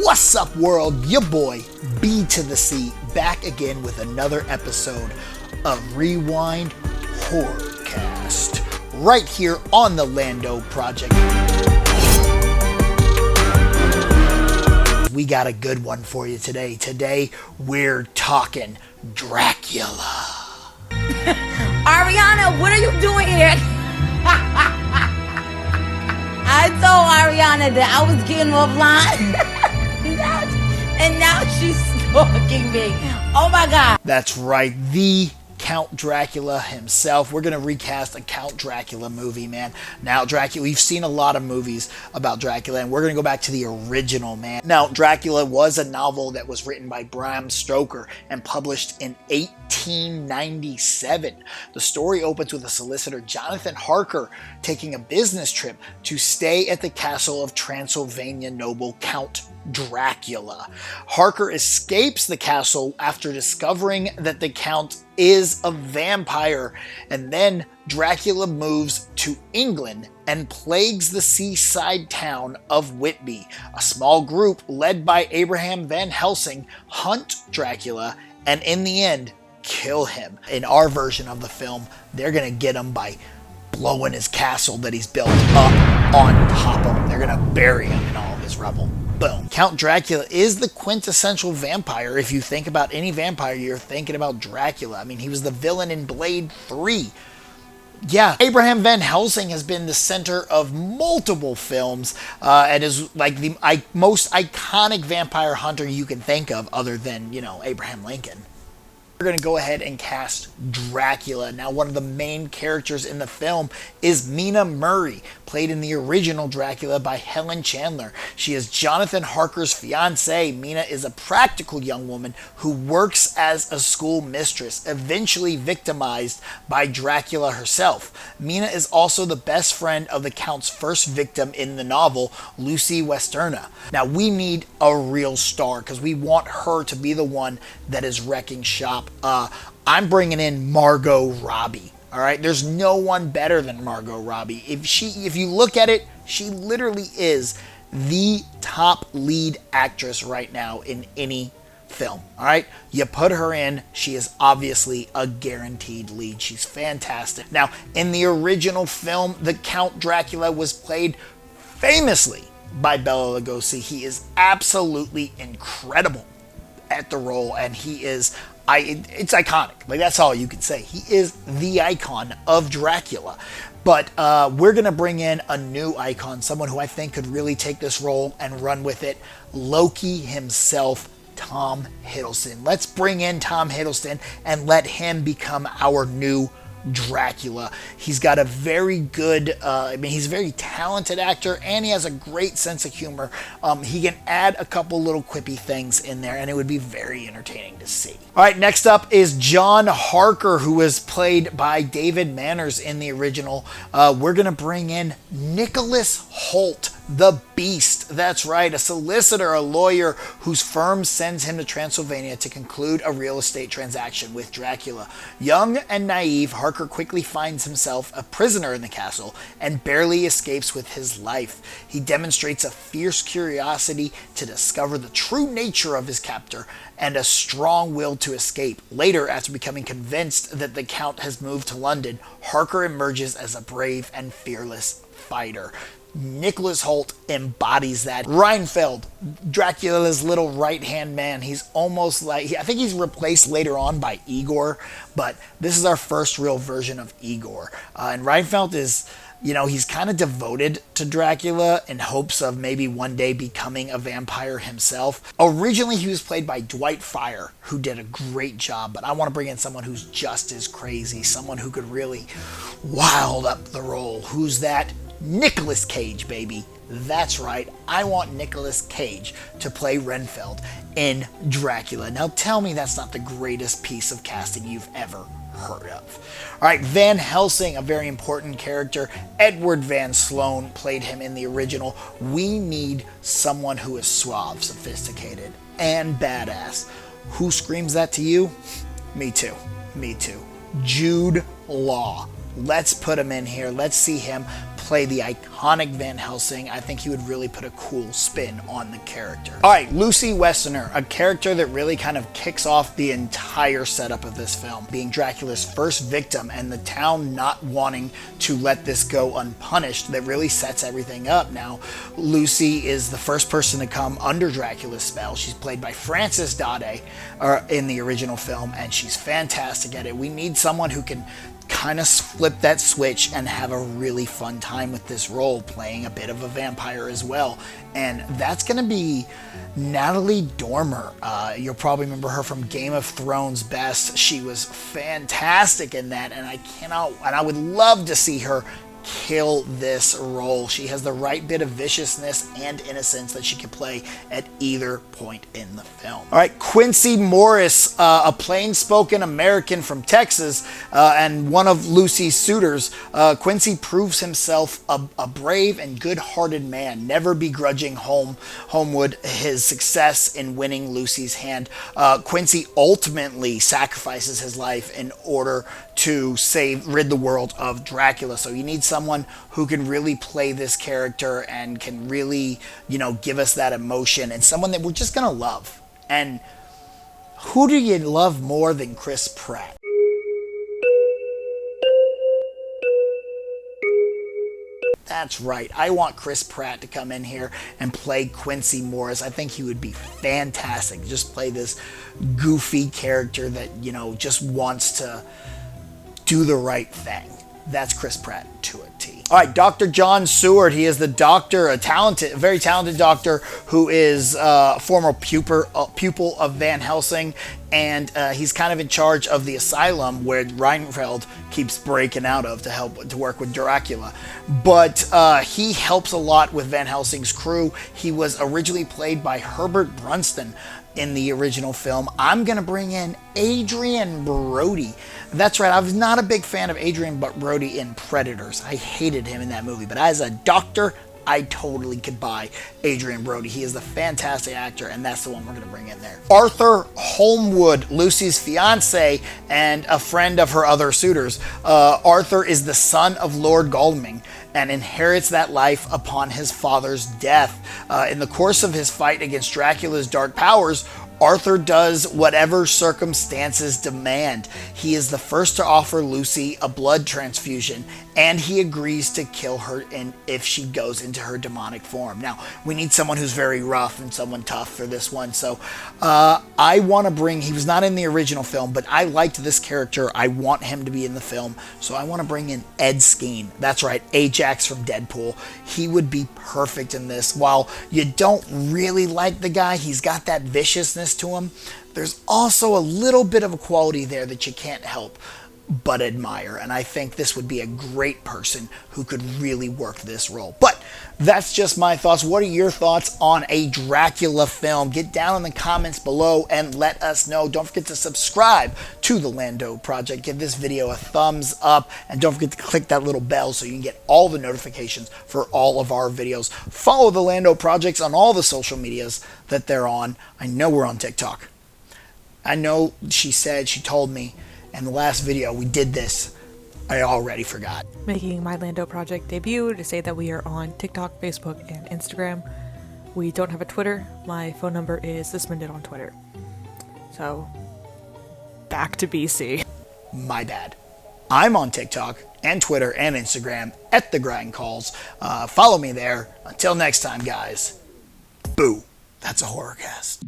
What's up, world? Your boy, B to the C, back again with another episode of Rewind Recast, right here on the Lando Project. We got a good one for you today. Today, we're talking Dracula. Ariana, what are you doing here? I told Ariana that I was getting offline. and now she's stalking me. Oh my God. That's right, the Count Dracula himself. We're going to recast a Count Dracula movie, man. Now, Dracula, we've seen a lot of movies about Dracula, and we're going to go back to the original, man. Now, Dracula was a novel that was written by Bram Stoker and published in 1897. The story opens with a solicitor, Jonathan Harker, taking a business trip to stay at the castle of Transylvania noble Count Dracula. Harker escapes the castle after discovering that the Count is a vampire, and then Dracula moves to England and plagues the seaside town of Whitby. A small group led by Abraham Van Helsing hunt Dracula and in the end kill him. In our version of the film, they're gonna get him by blowing his castle that he's built up on top of him. They're gonna bury him in all of his rubble. Boom. Count Dracula is the quintessential vampire. If you think about any vampire, you're thinking about Dracula. I mean, he was the villain in Blade 3. Yeah, Abraham Van Helsing has been the center of multiple films and is like the most iconic vampire hunter you can think of other than, Abraham Lincoln. We're going to go ahead and cast Dracula. Now, one of the main characters in the film is Mina Murray, played in the original Dracula by Helen Chandler. She is Jonathan Harker's fiancée. Mina is a practical young woman who works as a school mistress, eventually victimized by Dracula herself. Mina is also the best friend of the Count's first victim in the novel, Lucy Westenra. Now, we need a real star because we want her to be the one that is wrecking shop. I'm bringing in Margot Robbie. All right, there's no one better than Margot Robbie. If you look at it, she literally is the top lead actress right now in any film. All right, you put her in, she is obviously a guaranteed lead. She's fantastic. Now, in the original film, the Count Dracula was played famously by Bela Lugosi. He is absolutely incredible at the role, and he is it's iconic. Like, that's all you can say. He is the icon of Dracula. But we're going to bring in a new icon, someone who I think could really take this role and run with it. Loki himself, Tom Hiddleston. Let's bring in Tom Hiddleston and let him become our new Dracula. He's got a very good, he's a very talented actor, and he has a great sense of humor. He can add a couple little quippy things in there, and it would be very entertaining to see. All right, next up is John Harker, who was played by David Manners in the original. We're going to bring in Nicholas Hoult, the Beast. That's right, a solicitor, a lawyer whose firm sends him to Transylvania to conclude a real estate transaction with Dracula. Young and naive, Harker quickly finds himself a prisoner in the castle and barely escapes with his life. He demonstrates a fierce curiosity to discover the true nature of his captor and a strong will to escape. Later, after becoming convinced that the Count has moved to London, Harker emerges as a brave and fearless fighter. Nicholas Hoult embodies that. Reinfeld, Dracula's little right-hand man. He's almost like, I think he's replaced later on by Igor, but this is our first real version of Igor. And Reinfeld is, he's kind of devoted to Dracula in hopes of maybe one day becoming a vampire himself. Originally, he was played by Dwight Fryer, who did a great job, but I want to bring in someone who's just as crazy, someone who could really wild up the role. Who's that? Nicolas Cage, baby. That's right. I want Nicolas Cage to play Renfield in Dracula. Now tell me that's not the greatest piece of casting you've ever heard of. All right, Van Helsing, a very important character. Edward Van Sloan played him in the original. We need someone who is suave, sophisticated, and badass. Who screams that to you? Me too. Me too. Jude Law. Let's put him in here. Let's see him play the iconic Van Helsing. I think he would really put a cool spin on the character. All right, Lucy Westenra, a character that really kind of kicks off the entire setup of this film, being Dracula's first victim and the town not wanting to let this go unpunished. That really sets everything up. Now, Lucy is the first person to come under Dracula's spell. She's played by Frances Dade in the original film, and she's fantastic at it. We need someone who can kind of flip that switch and have a really fun time with this role, playing a bit of a vampire as well. And that's going to be Natalie Dormer. You'll probably remember her from Game of Thrones best. She was fantastic in that, and I would love to see her kill this role. She has the right bit of viciousness and innocence that she can play at either point in the film. All right, Quincy Morris, a plain-spoken American from Texas and one of Lucy's suitors. Quincy proves himself a brave and good-hearted man, never begrudging Homewood his success in winning Lucy's hand. Quincy ultimately sacrifices his life in order to rid the world of Dracula. So you need someone who can really play this character and can really, give us that emotion, and someone that we're just gonna love. And who do you love more than Chris Pratt? That's right. I want Chris Pratt to come in here and play Quincy Morris. I think he would be fantastic. Just play this goofy character that, just wants to do the right thing. That's Chris Pratt to a T. All right, Dr. John Seward. He is the doctor, a very talented doctor who is a former pupil of Van Helsing, and he's kind of in charge of the asylum where Reinfeld keeps breaking out of to work with Dracula. But he helps a lot with Van Helsing's crew. He was originally played by Herbert Brunston in the original film. I'm going to bring in Adrian Brody. That's right, I was not a big fan of Adrian Brody in Predators. I hated him in that movie, but as a doctor, I totally could buy Adrian Brody. He is a fantastic actor, and that's the one we're going to bring in there. Arthur Holmwood, Lucy's fiancé and a friend of her other suitors. Arthur is the son of Lord Godalming and inherits that life upon his father's death. In the course of his fight against Dracula's dark powers, Arthur does whatever circumstances demand. He is the first to offer Lucy a blood transfusion, and he agrees to kill her if she goes into her demonic form. Now, we need someone who's very rough and someone tough for this one, so I want to bring, he was not in the original film, but I liked this character. I want him to be in the film, so I want to bring in Ed Skeen. That's right, Ajax from Deadpool. He would be perfect in this. While you don't really like the guy, he's got that viciousness to him. There's also a little bit of a quality there that you can't help but admire, and I think this would be a great person who could really work this role. But that's just my thoughts. What are your thoughts on a Dracula film? Get down in the comments below and let us know. Don't forget to subscribe to the Lando Project. Give this video a thumbs up, and don't forget to click that little bell so you can get all the notifications for all of our videos. Follow the Lando Projects on all the social medias that they're on. I know we're on TikTok. I know she told me in the last video we did this. I already forgot. Making my Lando Project debut to say that we are on TikTok, Facebook, and Instagram. We don't have a Twitter. My phone number is suspended on Twitter. So, back to BC. My bad. I'm on TikTok and Twitter and Instagram at The Grind Calls. Follow me there. Until next time, guys. Boo. That's a horror cast.